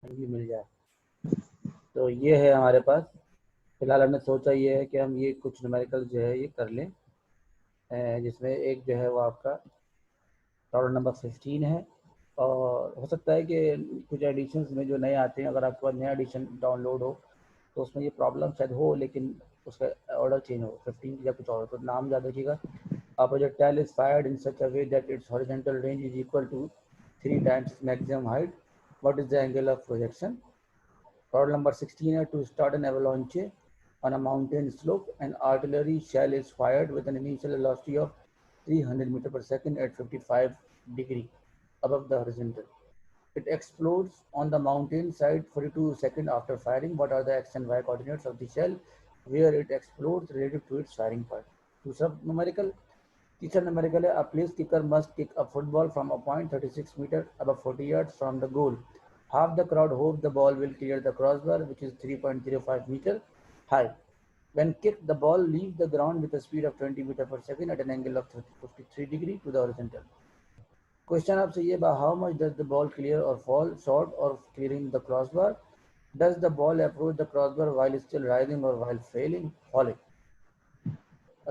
भी मिल जाए। तो ये है हमारे पास। फिलहाल हमने सोचा ये है कि हम ये कुछ न्यूमेरिकल जो है ये कर लें, जिसमें एक जो है वो आपका प्रॉब्लम नंबर 15 है। और हो सकता है कि कुछ एडिशंस में जो नए आते हैं, अगर आपके पास नया एडिशन डाउनलोड हो तो उसमें ये प्रॉब्लम शायद हो, लेकिन उसका ऑर्डर चेंज हो 15 या कुछ और, तो नाम याद रखिएगा। A projectile is fired in such a way that its horizontal range is equal to 3 times its maximum height. What is the angle of projection? Problem number 16 है, to start an avalanche on a mountain slope, an artillery shell is fired with an initial velocity of 300 meter per second at 55 degree above the horizontal. It explodes on the mountain side 42 seconds after firing. What are the x and y coordinates of the shell where it explodes relative to its firing part? दूसरा numerical. Teacher numerical, a place kicker must kick a football from a point 36 meters above 40 yards from the goal. Half the crowd hope the ball will clear the crossbar, which is 3.05 meters high. When kicked, the ball leaves the ground with a speed of 20 meters per second at an angle of 53 degrees to the horizontal. Question आपसे ये बा, how much does the ball clear or fall short of clearing the crossbar? Does the ball approach the crossbar while still rising or while falling?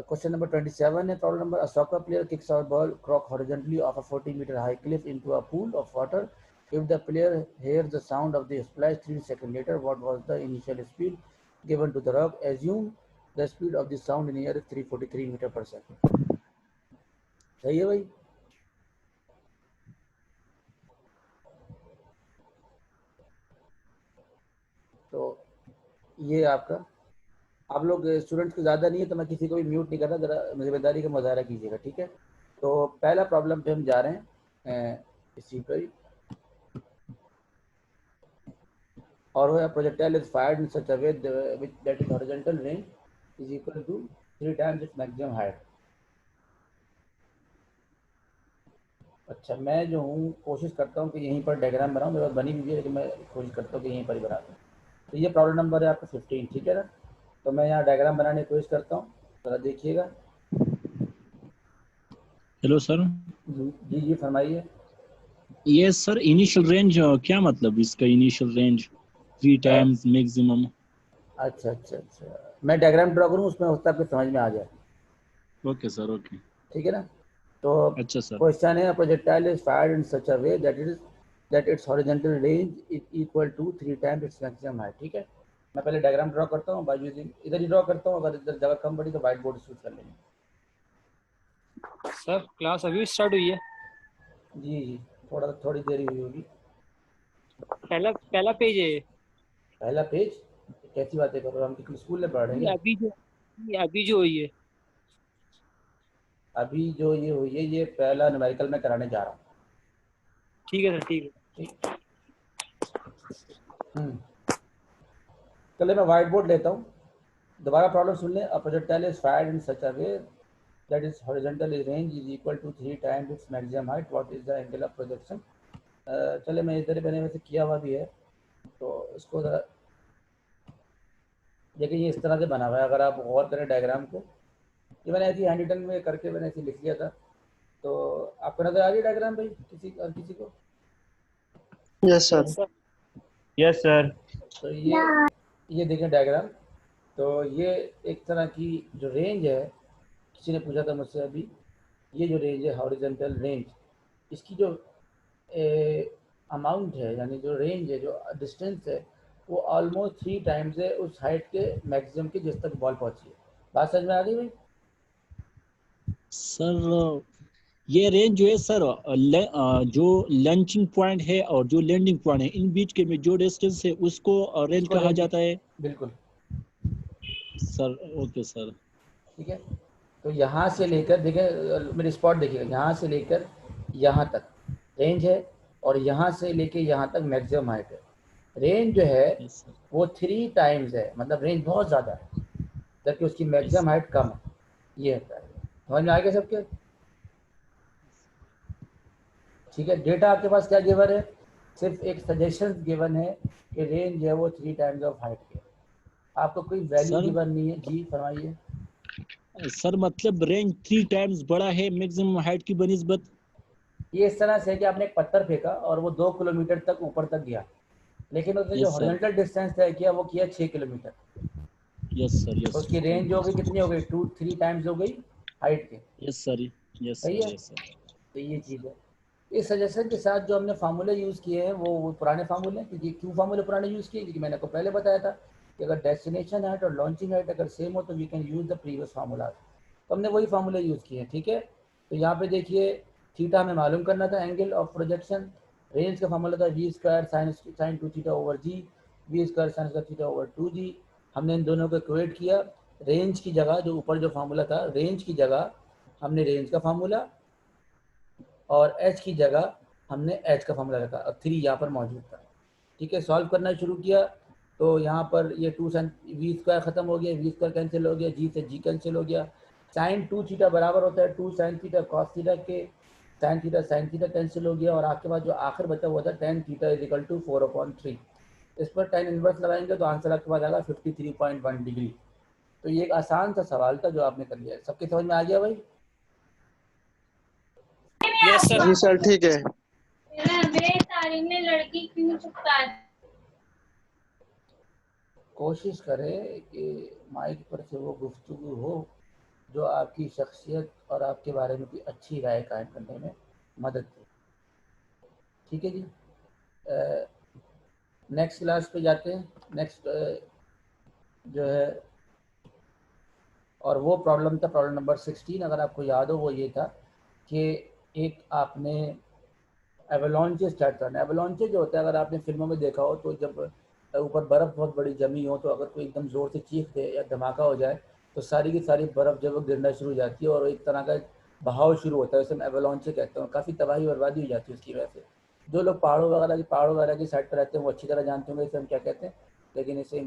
Question number 27 is problem number. A soccer player kicks a ball crock horizontally off a 40-meter high cliff into a pool of water. If the player hears the sound of the splash 3 seconds later, what was the initial speed given to the rock? Assume the speed of the sound in air is 343 meter per second. सही है भाई? तो ये आपका, आप लोग students को ज़्यादा नहीं है तो मैं किसी को भी म्यूट नहीं कर रहा, ज़रा जिम्मेदारी का मुजाहरा कीजिएगा, ठीक है? तो पहला प्रॉब्लम पे हम जा रहे हैं इसी पर। और वो projectile is fired in such a way that its horizontal range is equal to 3 times its maximum height. अच्छा, मैं जो हूँ कोशिश करता हूँ कि यहीं पर डायग्राम बनाऊँ, मेरे पास बनी हुई है लेकिन मैं कोशिश करता हूँ कि यहीं पर ही बना दूँ। तो ये प्रॉब्लम नंबर है आपका 15, ठीक है ना? तो मैं यहाँ डायग्राम बनाने की कोशिश करता हूँ, ज़रा देखिएगा। Hello sir. जी जी फरमाइए। ये सर इनिशियल रेंज क्या मतलब इसका? Initial range 3 times maximum. अच्छा अच्छा अच्छा, मैं डायग्राम ड्रॉ करूँ, उसमें होता है आपको समझ में आ जाए। Okay sir, okay. ठीक है ना? तो अच्छा सर। क्वेश्चन है, projectile is fired in such a way that its horizontal range is equal to 3 times its maximum height. ठीक है, मैं पहले डायग्राम ड्रॉ करता हूँ बाय यूजिंग, इधर ही ड्रॉ करता हूँ, अगर इधर जगह कम पड़ी तो व्हाइट बोर्ड यूज कर लेंगे। सर क्लास अभी स्टार्ट हुई है? जी जी, थोड़ी देरी हुई होगी। पहला पेज है। पहला पेज? कैसी बातें कर रहे हो, हम किसी स्कूल में पढ़ रहे हैं क्या? अभी जो हुई है। अभी जो ये हुई है ये पहला न्यूमेरिकल में कराने जा रहा हूँ। ठीक है सर, ठीक है। ठीक। चलिए मैं व्हाइट बोर्ड लेता हूँ, दोबारा प्रॉब्लम सुन लें। A projectile is fired in such a way that is horizontal range is equal to 3 times its maximum height. What is the angle of projection? चले मैं इधर मैंने वैसे किया हुआ भी है, तो इसको ज़रा देखिए, ये इस तरह से बना हुआ है। अगर आप गौर करें डायग्राम को, ये मैंने ऐसी हैंड रिटन में करके मैंने ऐसे लिख लिया था। तो आपको नजर आ रही है डायग्राम भाई, किसी को? Yes sir. Yes sir. तो ये देखें डायग्राम। तो ये एक तरह की जो रेंज है, किसी ने पूछा था मुझसे अभी, ये जो रेंज है हॉरिजॉन्टल रेंज, इसकी जो अमाउंट है, यानी जो रेंज है, जो डिस्टेंस है, वो ऑलमोस्ट 3 टाइम्स है उस हाइट के मैक्सिमम के जिस तक बॉल पहुंची है। बात समझ में आ गई भाई? सर ये रेंज जो है सर, जो लंचिंग पॉइंट है और जो लैंडिंग पॉइंट है, इन बीच के में जो डिस्टेंस है उसको रेंज कहा जाता है। बिल्कुल सर, ओके सर। ठीक है। तो यहाँ से लेकर देखिए, मेरी स्पॉट देखिएगा, यहाँ से लेकर यहाँ तक रेंज है, और यहाँ से लेकर यहाँ तक मैक्सिमम हाइट है। रेंज जो है यस सर। वो 3 टाइम्स है, मतलब रेंज बहुत ज़्यादा है, जबकि उसकी मैक्सिमम हाइट कम है। ये है, समझ में आ गया सबके? ठीक है, डेटा आपके पास क्या गिवन है? सिर्फ एक सजेशन गिवन है कि रेंज है वो 3 टाइम्स ऑफ हाइट के, आपको कोई वैल्यू गिवन नहीं है। जी फरमाइए। सर मतलब रेंज 3 टाइम्स बड़ा है मैक्सिमम हाइट की बनिस्बत। ये इस तरह से है कि आपने एक पत्थर फेंका और वो 2 किलोमीटर तक ऊपर तक गया, लेकिन उसने जो यस सर, हॉरिजॉन्टल डिस्टेंस तय किया वो किया 6 किलोमीटर। यस सर, यस तो उसकी रेंज हो गई, कितनी हो गई, 2-3 टाइम्स हो गई हाइट के। यस सर, यस सही सर, है। Yes sir. तो ये चीज़ है। इस सजेशन के साथ जो हमने फार्मूले यूज़ किए हैं वो पुराने फार्मूले हैं, क्योंकि क्यों फार्मूले पुराने यूज़ किए, क्योंकि मैंने आपको पहले बताया था कि अगर डेस्टिनेशन हाइट और लॉन्चिंग हाइट अगर सेम हो तो we can use the previous formula. तो हमने वही फार्मूले यूज़ किए हैं, ठीक है। तो यहाँ पे देखिए, थीटा हमें मालूम करना था, एंगल ऑफ प्रोजेक्शन। रेंज का फार्मूला था v square sine 2 theta over g, v square sine square theta over 2 g. हमने इन दोनों को इक्वेट किया। रेंज की जगह जो ऊपर जो फार्मूला था, रेंज की जगह हमने रेंज का फार्मूला, और एच की जगह हमने एच का फॉर्मूला रखा, और 3 यहाँ पर मौजूद था, ठीक है। सॉल्व करना शुरू किया तो यहाँ पर ये 2 साइन वी स्क्वायर खत्म हो गया, वी स्क्वायर कैंसिल हो गया, जी से जी कैंसिल हो गया। साइन 2 थीटा बराबर होता है 2 साइन थीटा कॉस थीटा के, साइन थीटा कैंसिल हो गया, और आपके पास जो आखिर बचा हुआ था tan theta is equal to 4/3। इस पर टेन इनवर्स लगाएंगे तो आंसर आपके पास आएगा 53.1 डिग्री। तो ये एक आसान सा सवाल था जो आपने कर लिया। सबके समझ में आ गया भाई? Yes sir. जी सर, ठीक है। कोशिश करें कि माइक पर से वो गुफ्तगू हो जो आपकी शख्सियत और आपके बारे में कोई अच्छी राय कायम करने में मदद करे, ठीक है जी। नेक्स्ट क्लास पे जाते हैं। नेक्स्ट जो है, और वो प्रॉब्लम था प्रॉब्लम नंबर 16, अगर आपको याद हो, वो ये था कि एक आपने एवलॉन्चे स्टार्ट करना है। एवलॉन्चे जो होता है, अगर आपने फिल्मों में देखा हो, तो जब ऊपर बर्फ़ बहुत बड़ी जमी हो तो अगर कोई एकदम ज़ोर से चीख दे या धमाका हो जाए तो सारी की सारी बर्फ़ जब वो गिरना शुरू हो जाती है और एक तरह का बहाव शुरू होता है, उसे हम एवलॉन्चे कहते हैं। काफ़ी तबाही बर्बादी हो जाती है उसकी वजह से। जो लोग पहाड़ों वगैरह की साइड पर रहते हैं वो अच्छी तरह जानते होंगे इसे हम क्या कहते हैं, लेकिन इसे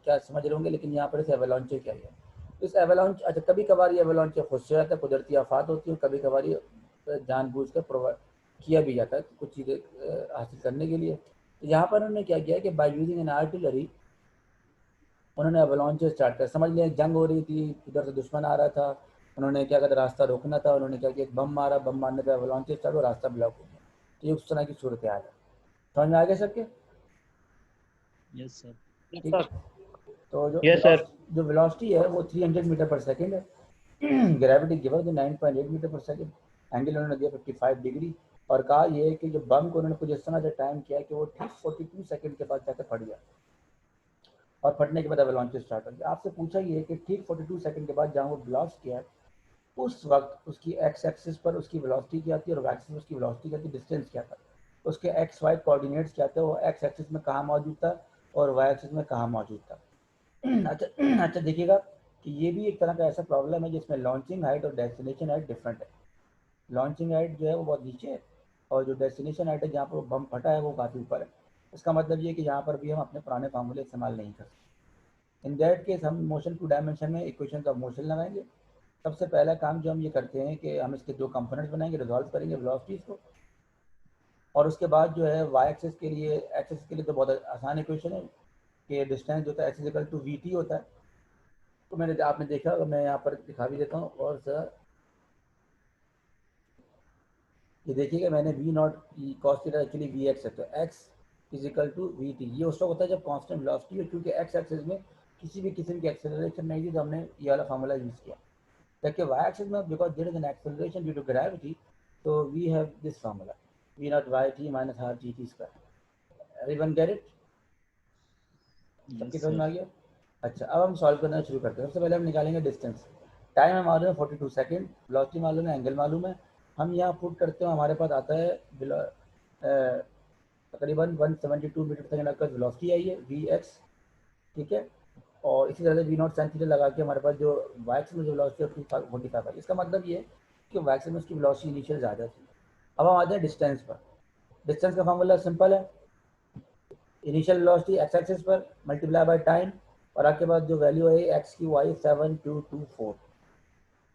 क्या समझ रहे होंगे, लेकिन यहाँ पर इसे एवलॉन्चे क्या है। इस एवलॉन्च, अच्छा, कभी कभार ये एवलॉन्चे खुद से आता है, कुदरती आफात होती है, कभी कभार ये जानबूझकर प्रोवाइड किया भी जाता है कुछ चीज़ें हासिल करने के लिए। तो यहाँ पर उन्होंने क्या किया कि बाय यूजिंग एन आर्टिलरी उन्होंने एवलॉन्च स्टार्ट कर, समझ लिया जंग हो रही थी, इधर से दुश्मन आ रहा था, उन्होंने क्या कहते रास्ता रोकना था, उन्होंने क्या किया, बम मारा, बम मारने पर एवलॉन्च स्टार्ट हो, रास्ता ब्लॉक हो गया। तो ये उस तरह की सूरत हाल है। समझ में आ गया सबके? Yes sir. यस ठीक है। सर। तो Yes, sir. जो वेलोसिटी है वो 300 मीटर पर सेकेंड है। ग्रेविटी गिवन तो 9.8 मीटर पर सेकेंड। एंगल उन्होंने दिया 55 डिग्री, और कहा ये है कि जो बम को उन्होंने कुछ इस तरह से टाइम किया कि वो ठीक 42 सेकंड के बाद जाकर फट गया, और फटने के बाद एवलॉन्च स्टार्ट हो गया। आपसे पूछा ये है कि ठीक 42 सेकंड के बाद जहाँ वो ब्लास्ट किया है उस वक्त उसकी एक्स एक्सिस पर उसकी वेलोसिटी क्या थी और वाई एक्सिस पर उसकी वेलोसिटी क्या थी, डिस्टेंस क्या था, उसके एक्स वाई कोऑर्डिनेट्स क्या थे, वो एक्स एक्सिस में कहाँ मौजूद था और वाई एक्सिस में कहाँ मौजूद था। अच्छा देखिएगा कि ये भी एक तरह का ऐसा प्रॉब्लम है जिसमें लॉन्चिंग हाइट और डेस्टिनेशन हाइट डिफरेंट है। लॉन्चिंग हाइट जो है वो बहुत नीचे है, और जो डेस्टिनेशन हाइट है जहाँ पर बम फटा है वो काफ़ी ऊपर है। इसका मतलब ये कि यहाँ पर भी हम अपने पुराने फार्मूले इस्तेमाल नहीं कर सकते। इन दैट केस हम मोशन टू डायमेंशन में इक्वेशन ऑफ मोशन लगाएंगे। सबसे पहला काम जो हम ये करते हैं कि हम इसके दो कंपोनेंट्स बनाएंगे, रिजॉल्व करेंगे वेलोसिटीज़ को, और उसके बाद जो है वाई एक्सिस के लिए, एक्सिस के लिए तो बहुत आसान इक्वेशन है कि डिस्टेंस जो होता है x equal to v t होता है। तो मैंने आपने देखा, मैं यहाँ पर दिखा भी देता हूँ, और सर ये देखिएगा मैंने v naught cos theta actually v x है, तो x is equal to v t. ये उस वक्त होता है जब कांस्टेंट वेलोसिटी है, क्योंकि एक्स एक्सिस में किसी भी किस्म की एक्सेलरेशन नहीं थी, तो हमने ये वाला फार्मूला यूज़ किया। जबकि वाई एक्सिस में because there is an acceleration due to gravity, तो we have this formula we not Y T minus half G T square. Everyone get it? सबकी यस समझ में सर। आ गया? अच्छा, अब हम सॉल्व करना शुरू करते हैं। सबसे पहले हम निकालेंगे डिस्टेंस। टाइम है मालूम है 42 सेकेंड, वेलोसिटी मालूम है, एंगल मालूम है। हम यहाँ पुट करते हैं, हमारे पास आता है तकरीबन 172 मीटर सेकेंड आपका वेलोसिटी आई है वी एक्स, ठीक है। और इसी तरह से वी नॉट साइन थीटा लगा के हमारे पास जो वाई एक्स में जो वेलोसिटी है 45 है। इसका मतलब ये है कि वाई एक्स में उसकी वेलोसिटी इनिशियल ज़्यादा थी। अब हम आते हैं डिस्टेंस पर। डिस्टेंस का फॉर्मूला सिंपल है, इनिशियल वेलोसिटी एक्स एक्सिस पर मल्टीप्लाई बाय टाइम, और आपके पास जो वैल्यू है एक्स की वाई 7224,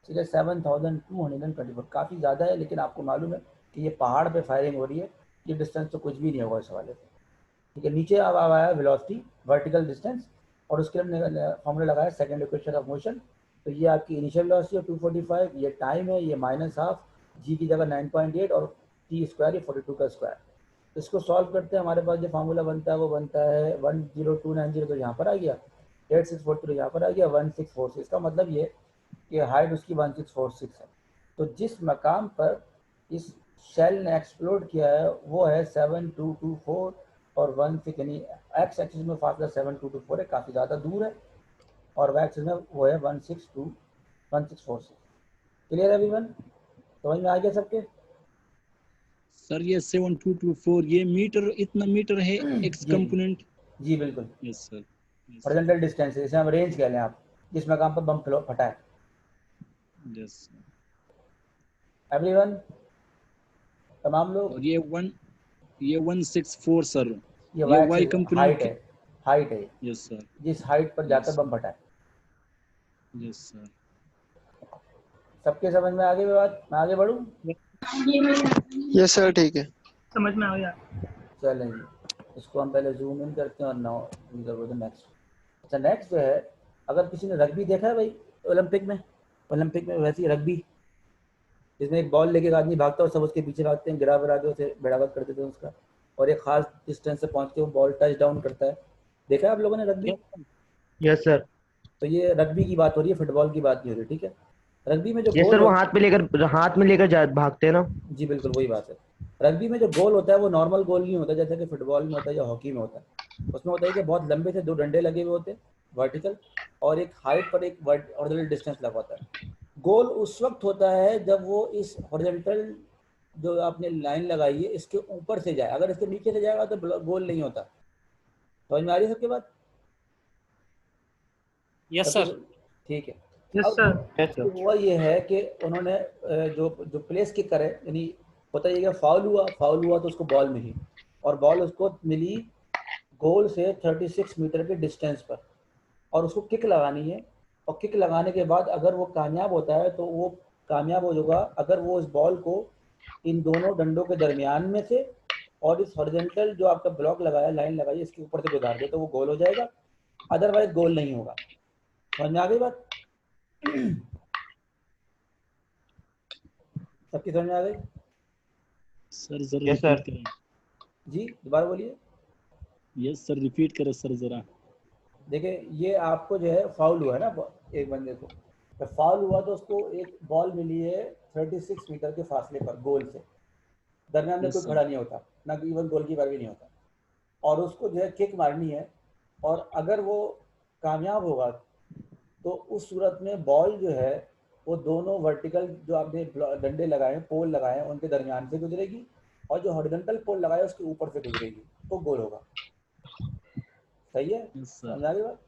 ठीक है, 7224। काफ़ी ज़्यादा है, लेकिन आपको मालूम है कि ये पहाड़ पे फायरिंग हो रही है, ये डिस्टेंस तो कुछ भी नहीं होगा इस हवाले से, ठीक है। नीचे अब आया वेलोसिटी वर्टिकल डिस्टेंस, और उसके लिए हमने फॉर्मूला लगाया सेकंड इक्वेशन ऑफ मोशन। तो ये आपकी इनिशियल वेलोसिटी है 245, ये टाइम है, ये माइनस हाफ जी की जगह 9.8, और टी स्क्वायर ये 42 का स्क्वायर। इसको सॉल्व करते हैं, हमारे पास जो फार्मूला बनता है वो बनता है 10290, तो यहाँ पर आ गया, 8643 यहाँ पर आ गया, 1646। इसका मतलब ये कि हाइट उसकी 1646 है। तो जिस मकाम पर इस शेल ने एक्सप्लोड किया है वो है 7224 और 16, यानी एक्स एक्सिस में फासला 7224 है, काफ़ी ज़्यादा दूर है, और वाई एक्सिस में वो है 1646। क्लियर है एवरीवन? समझ में आ गया सबके? सर ये 7224 ये मीटर, इतना मीटर है एक्स जी कंपोनेंट? जी बिल्कुल, यस सर। हॉरिजॉन्टल डिस्टेंस है, जैसे हम रेंज कह लें, आप जिस मकाम पर बम फटा है। यस। एवरीवन, तमाम लोग? और ये 164 सर, ये ये y y axis component. Height है, यस सर। जिस हाइट पर जाकर बम फटा है। Yes sir. सबके समझ में आ गई बात? मैं आगे बढ़ूं? यस सर, ठीक है। समझ में आ गया। चलें जी, इसको हम पहले जूम इन करते हैं और नाउ नेक्स्ट। अच्छा, नेक्स्ट जो है, अगर किसी ने रग्बी देखा है भाई, ओलंपिक में वैसी रग्बी, जिसमें एक बॉल लेके एक आदमी भागता है और सब उसके पीछे भागते हैं, गिरा विरा के उसे बेड़ावत कर देते हैं उसका, और एक खास डिस्टेंस से पहुंच के वो बॉल टच डाउन करता है। देखा है आप लोगों ने रग्बी? Yes sir. तो ये रग्बी की बात हो रही है, फुटबॉल की बात नहीं हो रही, ठीक है? रग्बी में जो यस गोल सर, वो हाथ में लेकर भागते हैं ना। जी बिल्कुल वही बात है। रग्बी में जो गोल होता है वो नॉर्मल गोल नहीं होता जैसे कि फुटबॉल में होता है या हॉकी में होता है। उसमें होता है कि बहुत लंबे से 2 डंडे लगे हुए होते हैं वर्टिकल, और एक हाइट पर एक हॉरिजॉन्टल डिस्टेंस लगा होता है। गोल उस वक्त होता है जब वो इस हॉरिजॉन्टल जो आपने लाइन लगाई है इसके ऊपर से जाए, अगर इसके नीचे से जाएगा तो गोल नहीं होता। समझ में आ रही है सबके बात? यस सबके सर। ठीक है। यस अब सर। Yes sir. हुआ ये है कि उन्होंने जो जो प्लेस किकर है, यानी होता है कि फाउल हुआ तो उसको बॉल मिली, और बॉल उसको मिली गोल से 36 मीटर के डिस्टेंस पर, और उसको किक लगानी है, और किक लगाने के बाद अगर वो कामयाब होता है तो वो कामयाब हो जाएगा अगर वो इस बॉल को इन दोनों डंडों के दरमियान में से और इस हॉरिजॉन्टल जो आपका ब्लॉक लगाया, लाइन लगाई, इसके ऊपर से गुजार दे तो वो गोल हो जाएगा, अदरवाइज गोल नहीं होगा। समझ में आ गई बात? सबकी समझ में आ गई? सर जरा यस सर। रिपीट करें। जी दोबारा बोलिए। यस सर, रिपीट करें सर जरा। देखिए, ये आपको जो है फाउल हुआ है ना एक बंदे को, तो फाउल हुआ तो उसको एक बॉल मिली है 36 मीटर के फासले पर गोल से, दरमियान में यस कोई सर। खड़ा नहीं होता, ना इवन गोलकीपर भी नहीं होता, और उसको जो है किक मारनी है, और अगर वो कामयाब होगा तो उस सूरत में बॉल जो है वो दोनों वर्टिकल जो आपने डंडे लगाए हैं, पोल लगाए हैं, उनके दरमियान से गुजरेगी, और जो हॉरिजॉन्टल पोल लगाए उसके ऊपर से गुजरेगी, तो गोल होगा। सही है? Yes sir. समझ आ गई बात?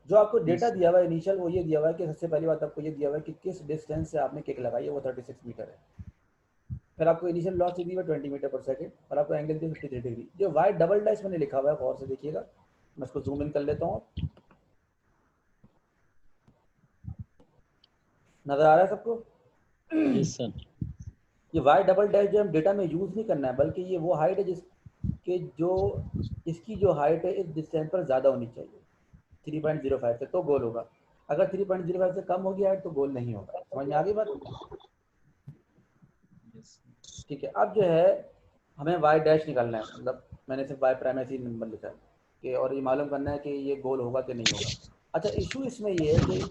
जो आपको डेटा यस दिया हुआ है इनिशियल, वो ये दिया हुआ है कि सबसे पहली बात आपको ये दिया हुआ है कि किस डिस्टेंस से आपने किक लगाई है, वो 36 मीटर है। फिर आपको इनिशियल वेलोसिटी दी है 20 मीटर पर सेकंड, और आपको एंगल दी 53 डिग्री। जो वाई डबल डैश मैंने लिखा हुआ है गौर से देखिएगा, मैं इसको जूम इन कर लेता हूँ। नजर आ रहा है सबको? Yes sir. ये वाई डबल डैश जो हम डेटा में यूज नहीं करना है, बल्कि ये वो हाइट है जिसके जो इसकी जो हाइट है इस डिस्टेंस पर ज्यादा होनी चाहिए 3.05 से, तो गोल होगा। अगर 3.05 से कम होगी हाइट तो गोल नहीं होगा। समझ में आ गई बात? ठीक है। अब जो है हमें वाई डैश निकालना है, मतलब मैंने सिर्फ वाई प्राइम ऐसे ही नंबर लिखा है कि, और ये मालूम करना है कि ये गोल होगा कि नहीं होगा। अच्छा, इशू इसमें ये है कि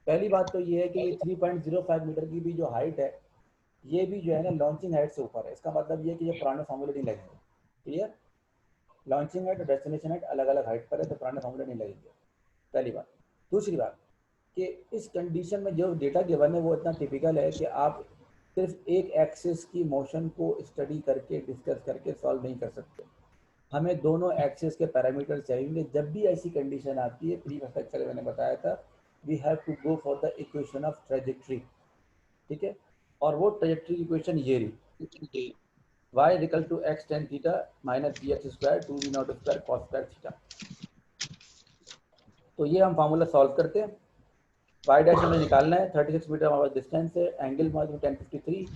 पहली बात तो ये है कि ये 3.05 मीटर की भी जो हाइट है, ये भी जो है ना लॉन्चिंग हाइट से ऊपर है। इसका मतलब ये कि ये पुराने फॉर्मूले नहीं लगेंगे। क्लियर? लॉन्चिंग हाइट और डेस्टिनेशन हाइट अलग अलग हाइट पर है, तो पुराने फॉर्मूले नहीं लगेंगे, पहली बात। दूसरी बात कि इस कंडीशन में जो डेटा गिवन है वो इतना टिपिकल है कि आप सिर्फ एक एक्सिस की मोशन को स्टडी करके डिस्कस करके सॉल्व नहीं कर सकते। हमें दोनों एक्सिस के पैरामीटर चाहिए। जब भी ऐसी कंडीशन आती है, प्री स्ट्रक्चर मैंने बताया था, we have to go for the equation of trajectory. ठीक है? और वो ट्रेजेक्ट्री की इक्वेशन ये रही, y equal to x tan theta minus bx square 2v naught square cos square theta. तो ये हम फार्मूला सॉल्व करते हैं। y डैश हमें निकालना है, 36 मीटर हमारे पास डिस्टेंस है, एंगल हमारे 1053,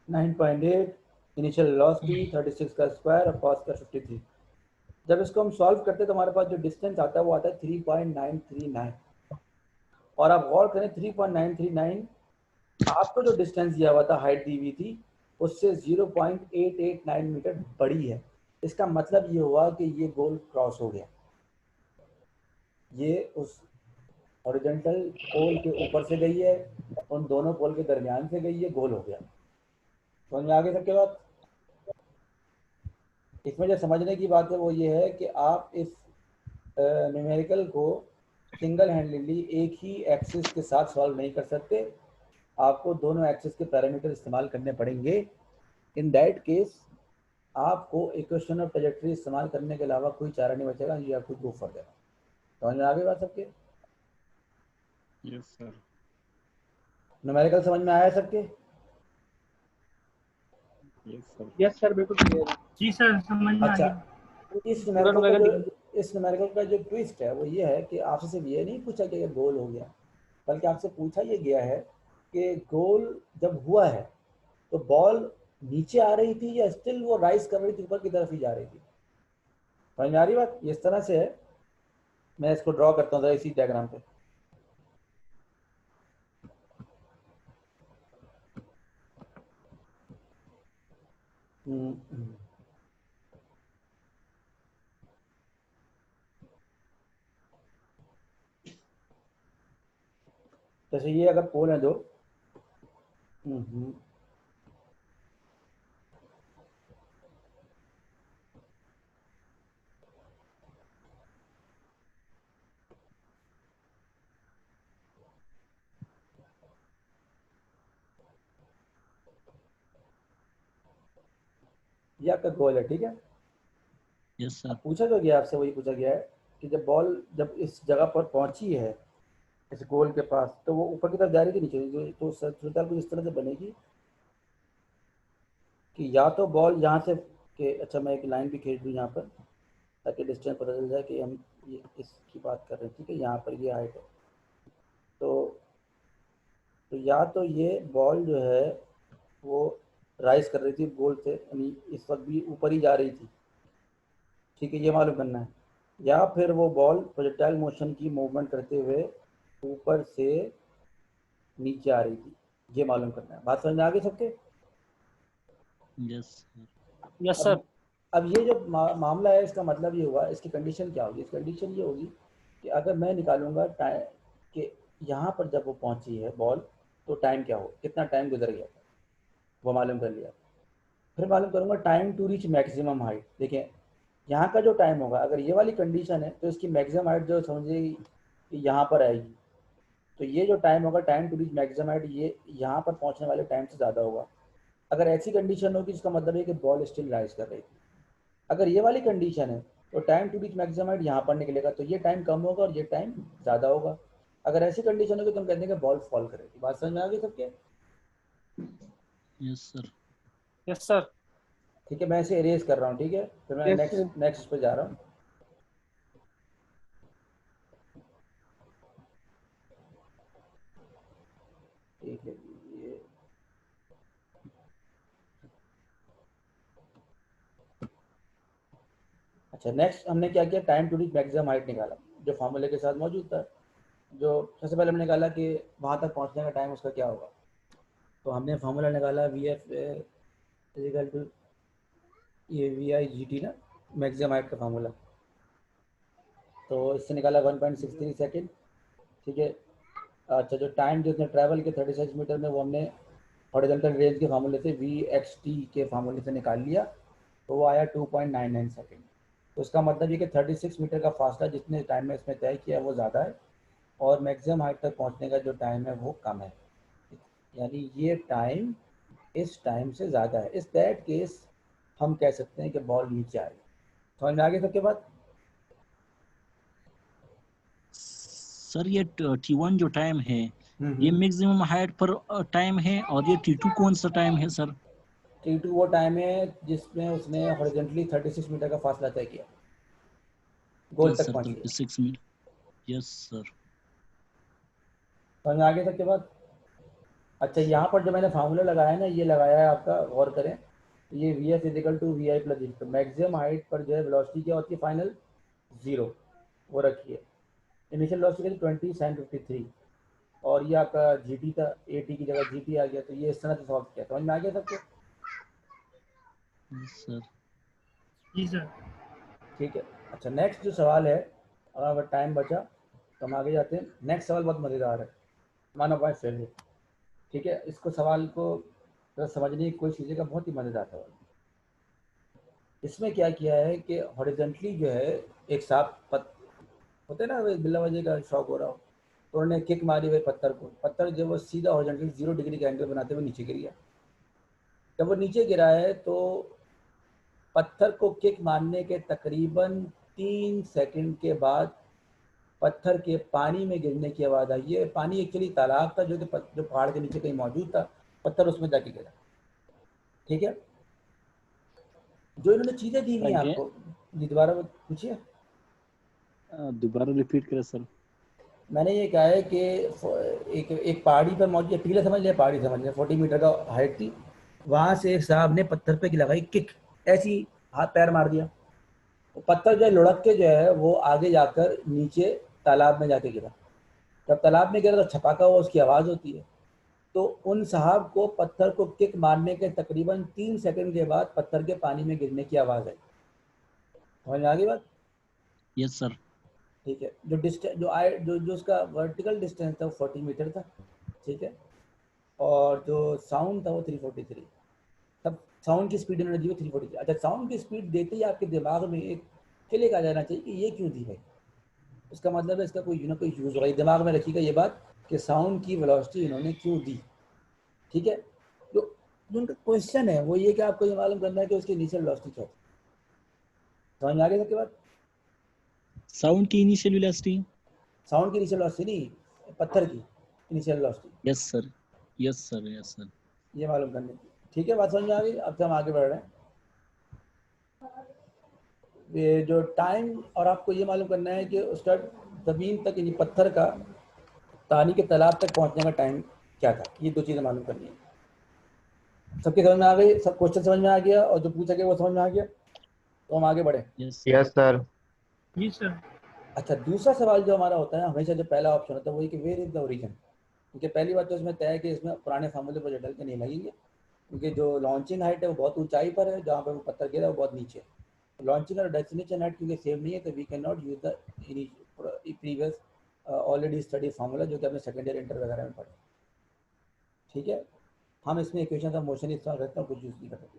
9.8, इनिशियल वेलोसिटी 36 का स्क्वायर और cos का 53। जब इसको हम सॉल्व करते हैं तो हमारे पास जो डिस्टेंस आता है वो आता है 3.939, और आप गौर करें 3.939 आपको जो डिस्टेंस दिया हुआ था, हाइट दी हुई थी, उससे 0.889 मीटर बड़ी है। इसका मतलब ये हुआ कि ये गोल क्रॉस हो गया, ये उस हॉरिजॉन्टल पोल के ऊपर से गई है, उन दोनों पोल के दरमियान से गई है, गोल हो गया। समझ में आगे सबके बाद? इसमें जो समझने की बात है वो ये है कि आप इस न्यूमेरिकल को सिंगल हैंडली एक ही एक्सिस के साथ सॉल्व नहीं कर सकते, आपको दोनों एक्सिस के पैरामीटर इस्तेमाल करने पड़ेंगे। इन दैट केस आपको इक्वेशन ऑफ ट्रैजेक्टरी इस्तेमाल करने के अलावा कोई चारा नहीं बचेगा, ये आपको गो फॉर देगा। समझ में आ गई बात सबके? Yes sir. न्यूमेरिकल समझ में आया सबके? यस सर, बिल्कुल क्लियर है। जी सर, समझ में आ अच्छा, गया। इस न्यूमेरिकल का जो ट्विस्ट है वो ये है कि आपसे सिर्फ ये नहीं पूछा गया कि गोल हो गया, बल्कि आपसे पूछा ये गया है कि गोल जब हुआ है तो बॉल नीचे आ रही थी या स्टिल वो राइज कर रही थी, ऊपर की तरफ ही जा रही थी। समझ में आ रही बात? ये इस तरह से है, मैं इसको ड्रॉ करता हूँ इसी डायग्राम पे। जैसे ये अगर पोल है दो, ये आपका गोल है, ठीक है? Yes sir. पूछा जो गया आपसे वही पूछा गया है कि जब बॉल जब इस जगह पर पहुंची है इस गोल के पास, तो वो ऊपर की तरफ जा रही थी नीचे, तो सूत्रताल कुछ इस तरह से बनेगी कि या तो बॉल यहाँ से के, अच्छा मैं एक लाइन भी खींच दूँ यहाँ पर ताकि डिस्टेंस पता चल जाए कि हम ये इसकी बात कर रहे हैं, ठीक है? यहाँ पर ये हाइट है, तो या तो ये बॉल जो है वो राइज कर रही थी गोल से, यानी इस वक्त भी ऊपर ही जा रही थी, ठीक है? ये मालूम करना है। या फिर वो बॉल प्रोजेक्टाइल मोशन की मूवमेंट करते हुए ऊपर से नीचे आ रही थी, ये मालूम करना है। बात समझ में आ गई सबके? Yes yes sir. अब ये जो मामला है इसका मतलब ये हुआ, इसकी कंडीशन क्या होगी? इसकी कंडीशन ये होगी कि अगर मैं निकालूंगा टाइम कि यहाँ पर जब वो पहुंची है बॉल तो टाइम क्या हो, कितना टाइम गुजर गया, वो मालूम कर लिया। फिर मालूम करूंगा time to reach maximum height. देखिए यहाँ का जो टाइम होगा, अगर ये वाली कंडीशन है तो इसकी मैक्सिमम हाइट जो समझिए कि यहाँ पर आएगी, तो ये जो टाइम होगा time to reach maximum height, ये यहाँ पर पहुँचने वाले टाइम से ज़्यादा होगा। अगर ऐसी कंडीशन होगी इसका मतलब है कि बॉल स्टिल राइज कर रही थी। अगर ये वाली कंडीशन है तो time to reach maximum height यहाँ पर निकलेगा, तो ये टाइम कम होगा और ये टाइम ज़्यादा होगा। अगर ऐसी कंडीशन होगी तो हम कहते हैं कि बॉल फॉल करेगी। बात समझ में आ गई सबके? Yes sir. Yes sir. ठीक है, मैं इसे इरेज कर रहा हूँ, ठीक है? फिर मैं Yes, sir. नेक्स्ट पे जा रहा हूँ। ठीक है, ये अच्छा, नेक्स्ट हमने क्या किया? Time to reach maximum height निकाला जो फार्मूले के साथ मौजूद था। जो सबसे पहले हमने निकाला कि वहाँ तक पहुँचने का टाइम उसका क्या होगा, तो हमने फार्मूला निकाला वी एफ इजिकल टू ये वी आई जी टी ना, मैक्सिमम हाइट का फार्मूला। तो इससे निकाला 1.63 सेकेंड, ठीक है? अच्छा, जो टाइम जिसने ट्रैवल के 36 मीटर में वो हमने हॉरिजॉन्टल रेंज के फार्मूले से वी एक्स टी के फार्मूले से निकाल लिया, तो वो आया 2.99 सेकेंड। तो इसका मतलब ये कि 36 मीटर का फासला जितने टाइम में इसमें तय किया वो ज़्यादा है और मैक्सिमम हाइट तक पहुंचने का जो टाइम है वो कम है, यानी ये टाइम इस टाइम से ज़्यादा है। इस दैट केस हम कह सकते हैं कि बॉल नीचे आएगी। समझ में आ गया सबके बाद? सर ये T1 जो टाइम है ये मैक्सिमम हाइट पर टाइम है और ये T2 कौन सा टाइम है सर? T2 वो टाइम है जिसमें उसने हॉरिजॉन्टली 36 मीटर का फासला तय किया, गोल यस तक सर, पहुंची। 36 मिनट। Yes sir. समझ में आ गया सबके बाद? अच्छा, यहाँ पर जो मैंने फार्मूला लगाया है ना, ये लगाया है आपका, गौर करें, ये V F is equal to V I plus G. तो मैक्सिमम हाइट पर जो है वेलोसिटी क्या होती है? फाइनल 0 वो रखिए। इनिशियल वेलोसिटी 20 sin53 और ये आपका जी टी था, ए टी की जगह जी टी आ गया। तो ये इस तरह से सॉल्व किया। समझ में आ गया सबको? Yes sir. जी सर। ठीक है। अच्छा, नेक्स्ट जो सवाल है, अगर टाइम बचा तो हम आगे जाते हैं। नेक्स्ट सवाल बहुत मज़ेदार है, वन ऑफ माई फेवरेट। ठीक है, इसको सवाल को थोड़ा समझने की कोशिश कीजिएगा, बहुत ही मज़ेदार सवाल। इसमें क्या किया है कि हॉरिजेंटली जो है एक सांप होते ना, बिल्ला वजह का शौक हो रहा हो, तो उन्होंने किक मारी हुई पत्थर को, पत्थर जो वो सीधा हॉरिजेंटली 0 डिग्री का एंगल बनाते हुए नीचे गिर गया। जब वो नीचे गिरा है तो पत्थर को किक मारने के तकरीबन 3 सेकंड के बाद पत्थर के पानी में गिरने की आवाज़ आई है। पानी एक्चुअली तालाब था जो कि जो पहाड़ के नीचे कहीं मौजूद था, पत्थर उसमें जाके गिरा। ठीक है, जो इन्होंने चीज़ें दी हुई हैं Again, आपको, जी दोबारा पूछिए। दोबारा रिपीट करें सर। मैंने ये कहा है कि एक पहाड़ी पर मौजूद, टीला समझ लिया, पहाड़ी समझ लिया, 40 मीटर का हाइट थी। वहाँ से एक साहब ने पत्थर पे लगाई किक, ऐसी हाथ पैर मार दिया, तो पत्थर जो है लुढ़क के जो है वो आगे जाकर नीचे तालाब में जाके गिरा। जब तालाब में गिरा तो छपाका हुआ, उसकी आवाज़ होती है। तो उन साहब को पत्थर को किक मारने के तकरीबन 3 सेकंड के बाद पत्थर के पानी में गिरने की आवाज़ आई। समझ में आ गई बात? Yes sir. ठीक है, जो डिस्टेंस जो उसका वर्टिकल डिस्टेंस था वो 40 मीटर था। ठीक है, और जो साउंड था वो 343। तब साउंड की स्पीड उन्होंने दी वो 343। अच्छा, साउंड की स्पीड देते ही आपके दिमाग में एक क्लिक आ जाना चाहिए कि ये क्यों दी भाई, उसका मतलब है इसका कोई कोई यूज़ होगा। दिमाग में रखिएगा ये बात कि साउंड की वेलोसिटी इन्होंने क्यों दी। ठीक है, जो जो उनका क्वेश्चन है वो ये कि आपको ये मालूम करना है कि उसकी इनिशियल वेलोसिटी क्या है। समझ में आ गया सबके बाद? साउंड की इनिशियल वेलोसिटी? साउंड की इनिशियल वेलोसिटी नहीं, पत्थर की initial velocity. Yes sir, yes sir, yes sir. ये मालूम करने की। ठीक है, बात समझ में आ गई? अब से हम आगे बढ़ रहे हैं। ये जो टाइम, और आपको ये मालूम करना है कि उसका ज़मीन तक यानी पत्थर का पानी के तालाब तक पहुंचने का टाइम क्या था। ये दो चीज़ें मालूम करनी है। सबके समझ में आ गई? सब क्वेश्चन समझ में आ गया और जो पूछा गया वो समझ में आ गया, तो हम आगे बढ़े। Yes yes sir. जी सर। अच्छा, दूसरा सवाल जो हमारा होता है हमेशा, जो पहला ऑप्शन होता है वही कि वेयर इज द ओरिजिन। क्योंकि पहली बात तो इसमें तय है कि इसमें पुराने फार्मूले पर डल के नहीं लगेंगे, क्योंकि जो लॉन्चिंग हाइट है वो बहुत ऊंचाई पर है, जहाँ पर वो पत्थर गिरा है वो बहुत नीचे है। लॉन्चिंग और डेस्टिनेशन हाइट क्योंकि सेम नहीं है, तो we can not use the previous already study formula जो कि हमने सेकेंड ईयर इंटर वगैरह में पढ़ा। ठीक है, हम इसमें इक्वेशन ऑफ मोशन इस्तेमाल करते हैं, कुछ यूज़ नहीं कर सकते।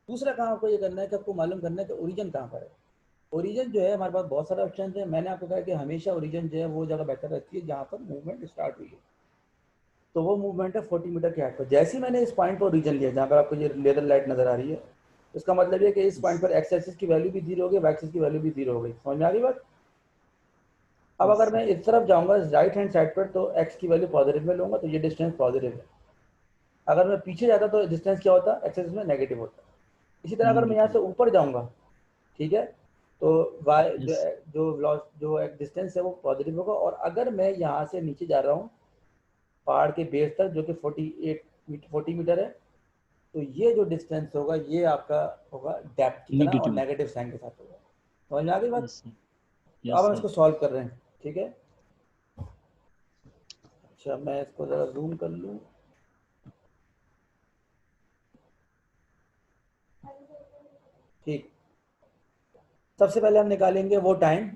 दूसरा काम आपको ये करना है कि आपको मालूम करना है कि ओरिजिन कहाँ पर है। ओरिजिन जो है, हमारे पास बहुत सारे ऑप्शन है। मैंने आपको कहा कि हमेशा ओरिजिन जो है वो जगह बेहतर रहती है जहाँ पर मूवमेंट स्टार्ट हुई है। तो वो मूवमेंट है 40 मीटर के हाइट पर। जैसे ही मैंने इस पॉइंट पर ओरिजिन लिया जहाँ पर आपको ये लेदर लाइट नजर आ रही है, इसका मतलब ये कि इस पॉइंट पर एक्स एक्सिस की वैल्यू भी 0 हो गई, वाई एक्सिस की वैल्यू भी 0 हो गई। समझ में आ गई बात? अब अगर मैं इस तरफ जाऊंगा राइट हैंड साइड पर, तो एक्स की वैल्यू पॉजिटिव में लूंगा तो ये डिस्टेंस पॉजिटिव है। अगर मैं पीछे जाता तो डिस्टेंस क्या होता? एक्स एक्सिस में नेगेटिव होता। इसी तरह अगर मैं यहाँ से ऊपर जाऊंगा, ठीक है, तो वाई जो एक डिस्टेंस है वो पॉजिटिव होगा। और अगर मैं यहाँ से नीचे जा रहा हूँ पहाड़ के बेस तक जो कि 40 मीटर है, तो ये जो डिस्टेंस होगा ये आपका होगा डेप्थ की तरह और नेगेटिव साइन के साथ होगा। समझ में आ गई बात? तो अब हम इसको सॉल्व कर रहे हैं। ठीक है, अच्छा मैं इसको ज़रा जूम कर लूँ। ठीक, सबसे पहले हम निकालेंगे वो टाइम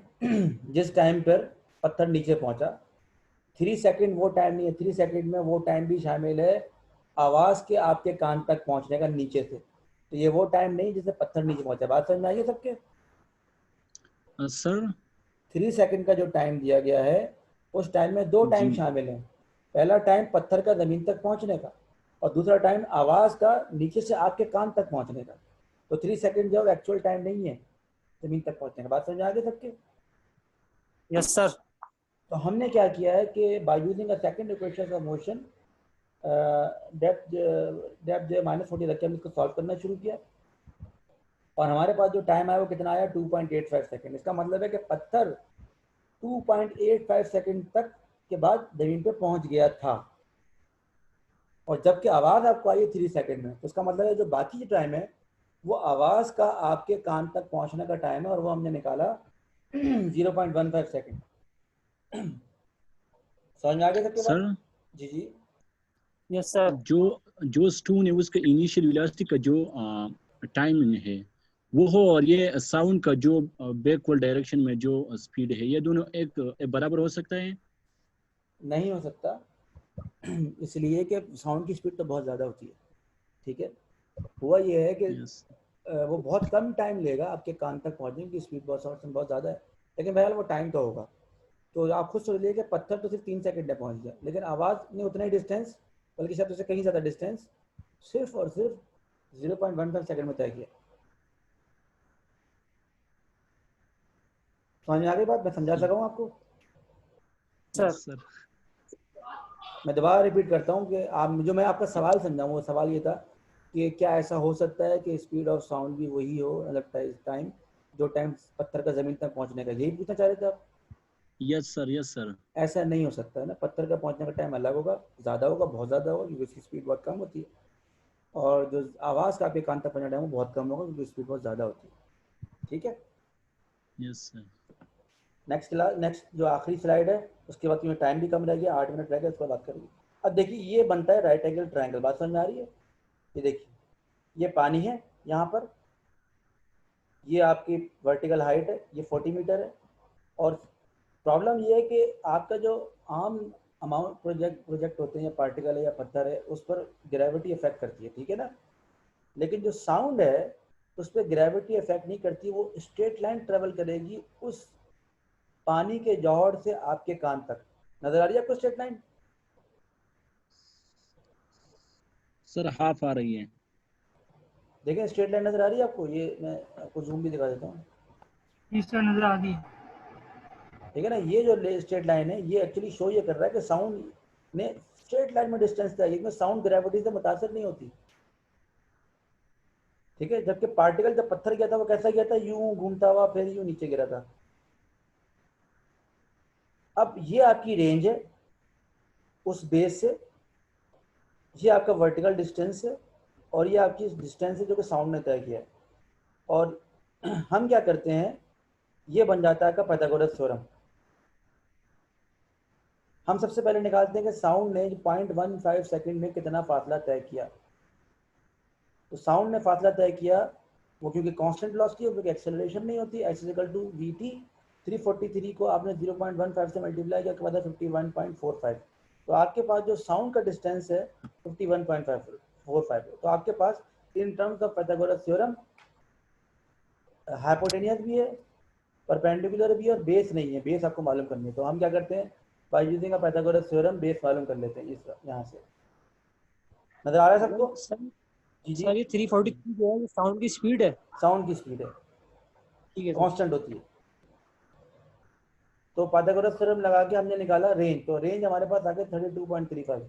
जिस टाइम पर पत्थर नीचे पहुंचा। 3 सेकंड वो टाइम नहीं है, 3 सेकंड में वो टाइम भी शामिल है आवाज़ के आपके कान तक पहुंचने का नीचे से। तो ये वो टाइम नहीं जिससे पत्थर नीचे पहुंचा। बात समझ में आई है सबके? सर 3 सेकंड का जो टाइम दिया गया है उस टाइम में दो टाइम शामिल हैं। पहला टाइम पत्थर का ज़मीन तक पहुंचने का, और दूसरा टाइम आवाज़ का नीचे से आपके कान तक पहुंचने का। तो 3 सेकंड जो एक्चुअल टाइम नहीं है ज़मीन तक पहुंचने का। बात समझ में आ गई सबके? Yes sir. तो हमने क्या किया है कि by using a second equation of motion, depth जो -40 रख के हमने इसको सॉल्व करना शुरू किया, और हमारे पास जो टाइम आया वो कितना आया? 2.85 सेकंड। इसका मतलब है कि पत्थर 2.85 सेकंड तक के बाद जमीन पे पहुंच गया था, और जबकि आवाज़ आपको आई है 3 सेकंड में। तो इसका मतलब है जो बाकी जो टाइम है वो आवाज़ का आपके कान तक पहुंचने का टाइम है, और वो हमने निकाला 0.15 सेकंड। समझ में आ गया सबके बाद? सर जी जी। Yes sir. जो जो स्टोन है उसका इनिशियल वेलोसिटी का जो टाइमिंग है वो हो, और ये साउंड का जो बैकवर्ड डायरेक्शन में जो स्पीड है, ये दोनों एक बराबर हो सकता है? नहीं हो सकता। इसलिए कि साउंड की स्पीड तो बहुत ज़्यादा होती है, ठीक है। हुआ ये है कि यस। वो बहुत कम टाइम लेगा आपके कान तक पहुंचने की, स्पीड बहुत ज़्यादा है, लेकिन बहरहाल वो टाइम तो होगा। तो आप खुद सोच लीजिए कि पत्थर तो सिर्फ 3 सेकंड में पहुंच गया, लेकिन आवाज़ ने उतना ही डिस्टेंस, बल्कि शायद उससे कहीं ज़्यादा डिस्टेंस, सिर्फ और सिर्फ 0.15 सेकंड में तय किया। समझ में आ गई बात? मैं समझा सका हूँ आपको? सर। Yes sir. मैं दोबारा रिपीट करता हूँ कि आप जो मैं आपका सवाल समझाऊँ, वो सवाल ये था कि क्या ऐसा हो सकता है कि स्पीड ऑफ साउंड भी वही हो, मतलब टाइम, जो टाइम पत्थर का ज़मीन तक पहुँचने का, यही पूछना चाह रहे थे आप? Yes sir, yes sir. ऐसा नहीं हो सकता है ना, पत्थर का पहुँचने का टाइम अलग होगा, ज़्यादा होगा, बहुत ज़्यादा होगा, क्योंकि उसकी स्पीड बहुत कम होती है। और जो आवाज़ का आपके कान तक पहुँचने का टाइम वो बहुत कम होगा, क्योंकि स्पीड बहुत ज़्यादा होती है। ठीक है। Yes sir. नेक्स्ट जो आखिरी स्लाइड है, उसके बाद तुम्हें टाइम भी कम रह गया, 8 मिनट रह गया, उसके बाद बात करेंगे। अब देखिए, ये बनता है राइट एंगल ट्रायंगल। बात समझ में आ रही है? ये देखिए, ये पानी है यहाँ पर, ये आपकी वर्टिकल हाइट है, ये 40 मीटर है। और प्रॉब्लम ये है कि आपका जो आम अमाउंट प्रोजेक्ट होते हैं, या पार्टिकल है या पत्थर है, उस पर ग्रेविटी इफेक्ट करती है, ठीक है ना। लेकिन जो साउंड है उस पर ग्रेविटी इफेक्ट नहीं करती, वो स्ट्रेट लाइन ट्रेवल करेगी उस पानी के जौहर से आपके कान तक। नजर आ रही है आपको स्ट्रेट लाइन? सर हाफ आ रही है। देखें, स्ट्रेट लाइन नजर आ रही है आपको? ये मैं आपको जूम भी दिखा देता हूँ, जी सर, नजर आ रही है। ठीक है ना। ये जो स्ट्रेट लाइन है, ये एक्चुअली शो ये कर रहा है कि साउंड ने स्ट्रेट लाइन में डिस्टेंस तय, इसमें साउंड ग्रेविटी से मुतासर नहीं होती, ठीक है। जबकि पार्टिकल जब पत्थर गया था वो कैसा गया था? यूं घूमता हुआ फिर यूं नीचे गिरा था। अब ये आपकी रेंज है उस बेस से, ये आपका वर्टिकल डिस्टेंस है, और ये आपकी डिस्टेंस है जो कि साउंड ने तय किया है। और हम क्या करते हैं, ये बन जाता है आपका पाइथागोरस थ्योरम। हम सबसे पहले निकालते हैं कि साउंड ने 0.15 सेकंड में कितना फासला तय किया। तो साउंड ने फासला तय किया, वो क्योंकि कांस्टेंट वेलोसिटी है, क्योंकि एक्सेलरेशन नहीं होती, x equal to v t. 343 को आपने 0.15 से मल्टीप्लाई किया, उसके बाद 51.45। तो आपके पास जो साउंड का डिस्टेंस है 51.45, तो आपके पास in terms of Pythagoras theorem hypotenuse भी है, परपेंडिकुलर भी है, और बेस नहीं है। बेस आपको मालूम करनी है, तो हम क्या करते हैं, by using a Pythagoras theorem base मालूम कर लेते हैं। इस यहाँ से नजर आ रहा है सबको? सर, जी जी। सर ये 343 जो है, ये साउंड की स्पीड है। साउंड की स्पीड है, ठीक है सर। कांस्टेंट होती है। तो पाइथागोरस थ्योरम लगा के हमने निकाला रेंज, तो रेंज हमारे पास आ गया 32.35।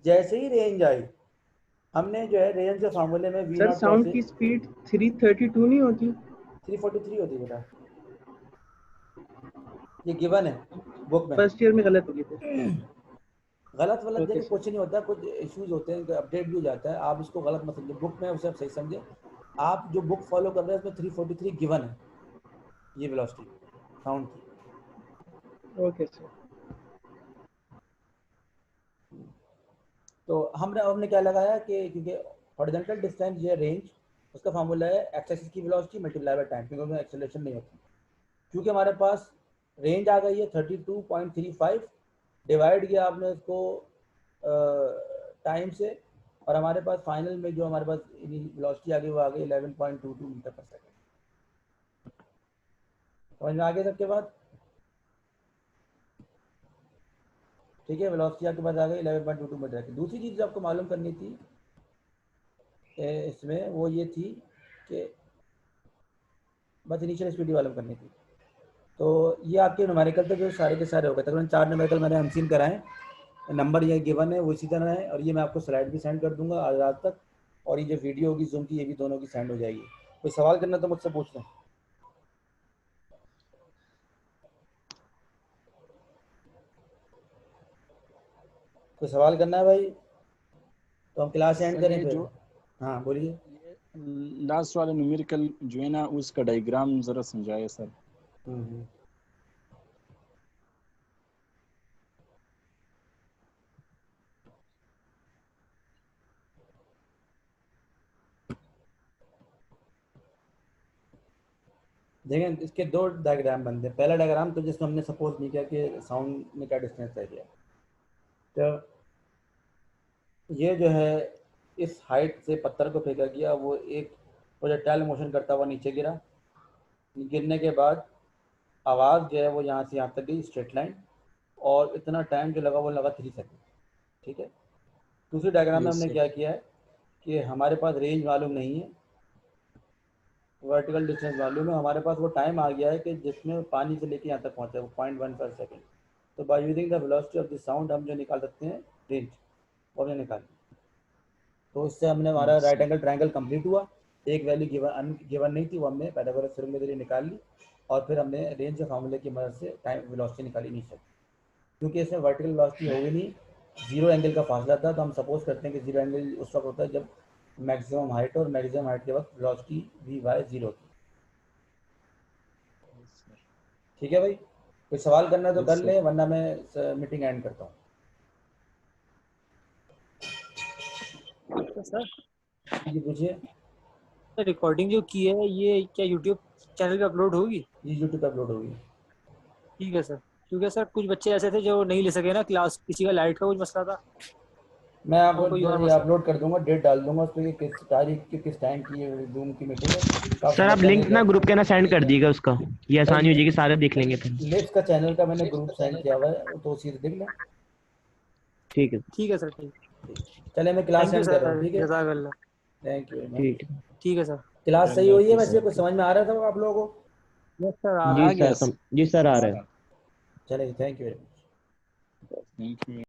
जैसे ही रेंज आई, हमने जो है रेंज के फार्मूले में वी सर नॉट साउंड की स्पीड 332 नहीं होती? 343 होती है बेटा, ये गिवन है बुक में। फर्स्ट ईयर में गलत होगी फिर। गलत वलत ओके देखिए सर। कुछ नहीं होता, कुछ इश्यूज होते हैं, अपडेट भी हो जाता है, आप इसको गलत मत समझिए, बुक में उसे आप सही समझे। आप जो बुक फॉलो कर रहे हैं उसमें 343 गिवन है, ये वेलोसिटी साउंड की। Okay sir. तो हमने क्या लगाया कि क्योंकि हॉरिजॉन्टल डिस्टेंस ये रेंज, उसका फार्मूला है एक्स एक्सिस की वेलोसिटी मल्टीप्लाई बाय टाइम, क्योंकि उसमें एक्सेलरेशन नहीं होती। क्योंकि हमारे पास रेंज आ गई है 32.35, डिवाइड किया आपने उसको टाइम से, और हमारे पास फाइनल में जो हमारे पास वेलोसिटी आ गई वो आ गई 11.22 मीटर पर सेकंड। समझ में आ गया सबके बाद? ठीक है, वेलोसिटी आपके पास आ गई 11.22 मीटर की। दूसरी चीज़ जो आपको मालूम करनी थी इसमें, वो ये थी कि बस इनिशियल स्पीड मालूम करनी थी। तो ये आपके न्यूमेरिकल थे जो सारे के सारे हो गए, तकरीबन 4 न्यूमेरिकल मैंने हमसिन कराएं। नंबर ये गिवन है वो इसी तरह है, और ये मैं आपको स्लाइड भी सेंड कर दूंगा आज रात तक, और ये जो वीडियो होगी जूम की, ये भी दोनों की सेंड हो जाएगी। कोई सवाल करना तो मुझसे पूछ लें। कोई सवाल करना है भाई तो हम क्लास एंड सर करें ये फिर? जो हाँ बोलिए। ये लास्ट वाला न्यूमेरिकल जो है ना, उसका डायग्राम जरा समझाइए सर। हम्म। देखें इसके दो डायग्राम बनते हैं। पहला डायग्राम तो जिसमें हमने सपोज नहीं किया कि साउंड में क्या डिस्टेंस तय किया, तो ये जो है इस हाइट से पत्थर को फेंका गया, वो एक प्रोजेक्टाइल मोशन करता हुआ नीचे गिरा। गिरने के बाद आवाज़ जो है वो यहाँ से यहाँ तक गई स्ट्रेट लाइन, और इतना टाइम जो लगा वो लगा 3 सेकंड। ठीक है। दूसरी डायग्राम में Yes, हमने sir. क्या किया है कि हमारे पास रेंज मालूम नहीं है, वर्टिकल डिस्टेंस मालूम है, हमारे पास वो टाइम आ गया है कि जिसमें पानी से लेके यहाँ तक पहुँचा है वो 0.15 सेकेंड। तो by using the velocity of the sound हम जो निकाल सकते हैं रेंज, वो हमने निकाली। तो इससे हमने हमारा राइट एंगल ट्रायंगल कंप्लीट हुआ। एक वैल्यू गिवन नहीं थी, वो हमने पाइथागोरस थ्योरम के जरिए निकाल ली, और फिर हमने रेंज के फार्मूले की मदद से टाइम वेलोसिटी निकाली नीचे। क्योंकि इसमें वर्टिकल वेलोसिटी होगी नहीं, जीरो एंगल का फासला था, तो हम सपोज करते हैं कि जीरो एंगल उस वक्त होता है जब मैक्सिमम हाइट और मैक्सिमम हाइट के वक्त वेलोसिटी वी वाई जीरो थी। ठीक है भाई, कोई सवाल करना है तो Yes, कर sir. ले, वरना मैं मीटिंग एंड करता हूँ। सर जी पूछिए। रिकॉर्डिंग जो की है ये क्या यूट्यूब चैनल पे अपलोड होगी? ये यूट्यूब पे अपलोड होगी। ठीक है सर, क्योंकि सर कुछ बच्चे ऐसे थे जो नहीं ले सके ना क्लास, किसी का लाइट का कुछ मसला था। मैं आपको और कोई और जो मसला? अपलोड कर दूंगा, डेट डाल दूंगा उस पर, किस तारीख की किस टाइम की जूम की मीटिंग है। सर आप लिंक ना ग्रुप के ना सेंड कर दीजिएगा उसका, ये आसानी हो जाएगी, सारे देख लेंगे फिर। लिप्स का चैनल का मैंने ग्रुप सेंड किया हुआ है, तो उसी से देख लें। ठीक है ठीक है सर, ठीक। चले मैं क्लास थैंक यू सेंड कर रहा हूँ। सर, ठीक है, जज़ाकल्लाह। Thank you very much. ठीक है। ठीक है सर। क्लास सही हुई है वैसे? कुछ समझ में आ रहा था आप लोगों को? यस सर, जी सर, जी सर आ रहा है। चलेगी, thank you very much. Thank you.